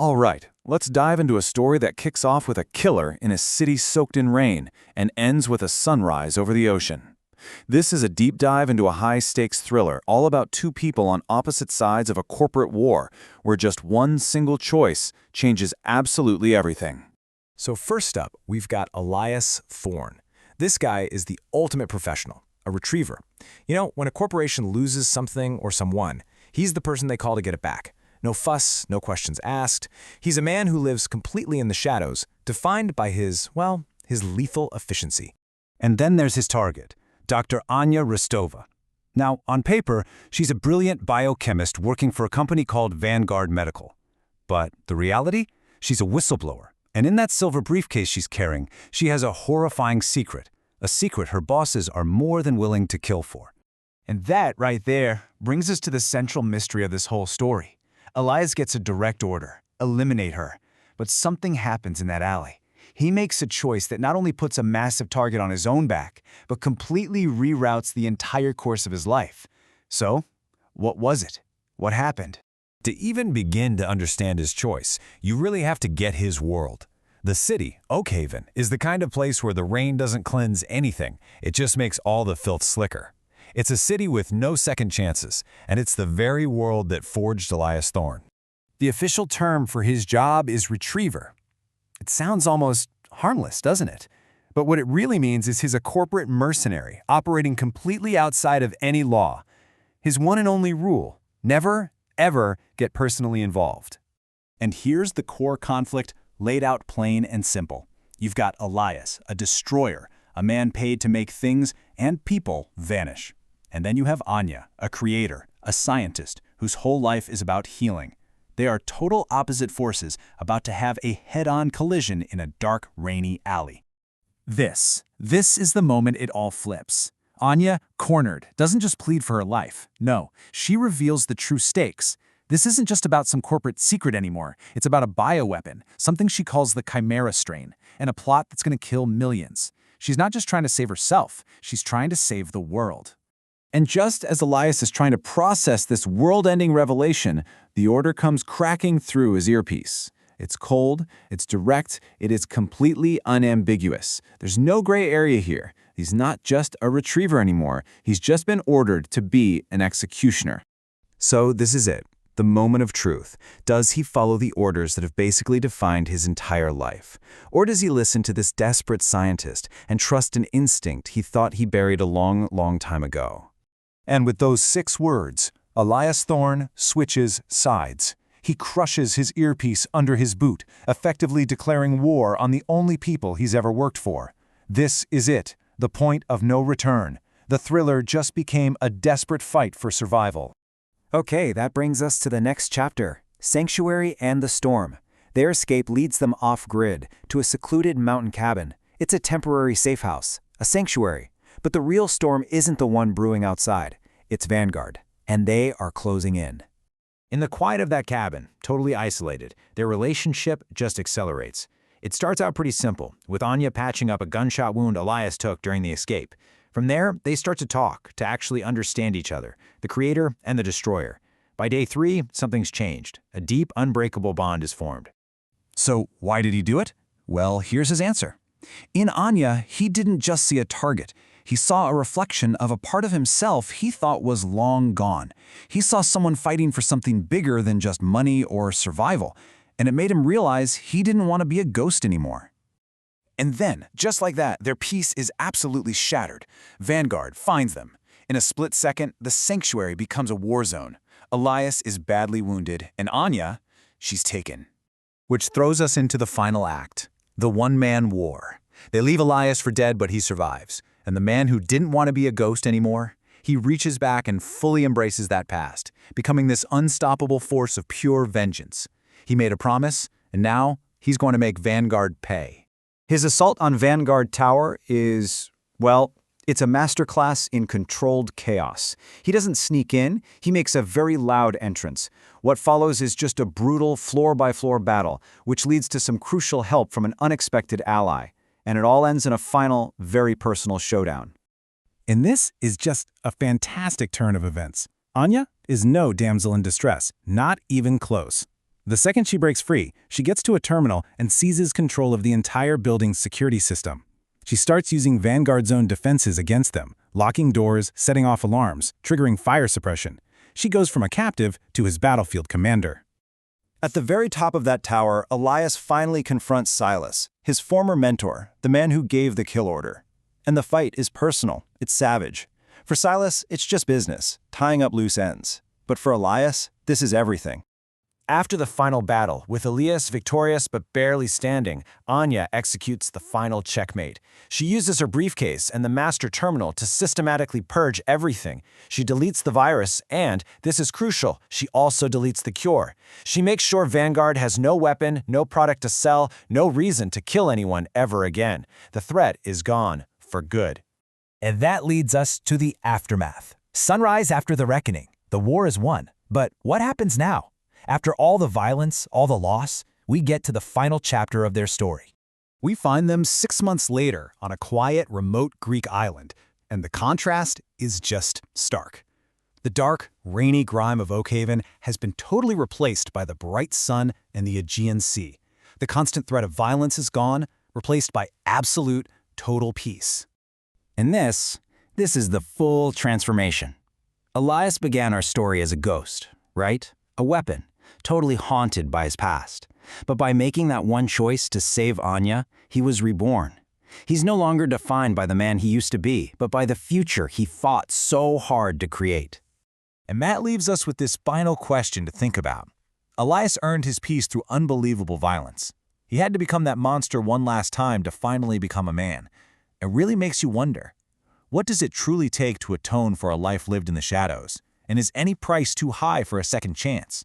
All right, let's dive into a story that kicks off with a killer in a city soaked in rain and ends with a sunrise over the ocean. This is a deep dive into a high-stakes thriller all about two people on opposite sides of a corporate war where just one single choice changes absolutely everything. So first up, we've got Elias Thorne. This guy is the ultimate professional, a retriever. You know, when a corporation loses something or someone, he's the person they call to get it back. No fuss, no questions asked. He's a man who lives completely in the shadows, defined by his lethal efficiency. And then there's his target, Dr. Anya Rostova. Now, on paper, she's a brilliant biochemist working for a company called Vanguard Medical. But the reality? She's a whistleblower. And in that silver briefcase she's carrying, she has a horrifying secret, a secret her bosses are more than willing to kill for. And that, right there, brings us to the central mystery of this whole story. Elias gets a direct order, eliminate her. But something happens in that alley. He makes a choice that not only puts a massive target on his own back, but completely reroutes the entire course of his life. So, what was it? What happened? To even begin to understand his choice, you really have to get his world. The city, Oakhaven, is the kind of place where the rain doesn't cleanse anything. It just makes all the filth slicker. It's a city with no second chances, and it's the very world that forged Elias Thorne. The official term for his job is retriever. It sounds almost harmless, doesn't it? But what it really means is he's a corporate mercenary operating completely outside of any law. His one and only rule, never, ever get personally involved. And here's the core conflict laid out plain and simple. You've got Elias, a destroyer, a man paid to make things and people vanish. And then you have Anya, a creator, a scientist, whose whole life is about healing. They are total opposite forces about to have a head-on collision in a dark, rainy alley. This is the moment it all flips. Anya, cornered, doesn't just plead for her life. No, she reveals the true stakes. This isn't just about some corporate secret anymore. It's about a bioweapon, something she calls the Chimera strain, and a plot that's going to kill millions. She's not just trying to save herself, she's trying to save the world. And just as Elias is trying to process this world-ending revelation, the order comes cracking through his earpiece. It's cold, it's direct, it is completely unambiguous. There's no gray area here. He's not just a retriever anymore. He's just been ordered to be an executioner. So this is it, the moment of truth. Does he follow the orders that have basically defined his entire life? Or does he listen to this desperate scientist and trust an instinct he thought he buried a long, long time ago? And with those 6 words, Elias Thorne switches sides. He crushes his earpiece under his boot, effectively declaring war on the only people he's ever worked for. This is it, the point of no return. The thriller just became a desperate fight for survival. Okay, that brings us to the next chapter, Sanctuary and the Storm. Their escape leads them off-grid to a secluded mountain cabin. It's a temporary safe house, a sanctuary. But the real storm isn't the one brewing outside. It's Vanguard, and they are closing in. In the quiet of that cabin, totally isolated, their relationship just accelerates. It starts out pretty simple, with Anya patching up a gunshot wound Elias took during the escape. From there, they start to talk, to actually understand each other, the creator and the destroyer. By day 3, something's changed. A deep, unbreakable bond is formed. So why did he do it? Well, here's his answer. In Anya, he didn't just see a target. He saw a reflection of a part of himself he thought was long gone. He saw someone fighting for something bigger than just money or survival, and it made him realize he didn't want to be a ghost anymore. And then, just like that, their peace is absolutely shattered. Vanguard finds them. In a split second, the sanctuary becomes a war zone. Elias is badly wounded, and Anya, she's taken. Which throws us into the final act, the one-man war. They leave Elias for dead, but he survives. And the man who didn't want to be a ghost anymore, he reaches back and fully embraces that past, becoming this unstoppable force of pure vengeance. He made a promise, and now he's going to make Vanguard pay. His assault on Vanguard Tower is, well, it's a masterclass in controlled chaos. He doesn't sneak in, he makes a very loud entrance. What follows is just a brutal floor-by-floor battle, which leads to some crucial help from an unexpected ally. And it all ends in a final, very personal showdown. And this is just a fantastic turn of events. Anya is no damsel in distress, not even close. The second she breaks free, she gets to a terminal and seizes control of the entire building's security system. She starts using Vanguard's own defenses against them, locking doors, setting off alarms, triggering fire suppression. She goes from a captive to his battlefield commander. At the very top of that tower, Elias finally confronts Silas, his former mentor, the man who gave the kill order. And the fight is personal, it's savage. For Silas, it's just business, tying up loose ends. But for Elias, this is everything. After the final battle, with Elias victorious but barely standing, Anya executes the final checkmate. She uses her briefcase and the master terminal to systematically purge everything. She deletes the virus and, this is crucial, she also deletes the cure. She makes sure Vanguard has no weapon, no product to sell, no reason to kill anyone ever again. The threat is gone, for good. And that leads us to the aftermath. Sunrise after the reckoning. The war is won. But what happens now? After all the violence, all the loss, we get to the final chapter of their story. We find them 6 months later on a quiet, remote Greek island, and the contrast is just stark. The dark, rainy grime of Oakhaven has been totally replaced by the bright sun and the Aegean Sea. The constant threat of violence is gone, replaced by absolute, total peace. And this is the full transformation. Elias began our story as a ghost, right? A weapon, totally haunted by his past. But by making that one choice to save Anya, he was reborn. He's no longer defined by the man he used to be, but by the future he fought so hard to create. And that leaves us with this final question to think about. Elias earned his peace through unbelievable violence. He had to become that monster one last time to finally become a man. It really makes you wonder, what does it truly take to atone for a life lived in the shadows? And is any price too high for a second chance?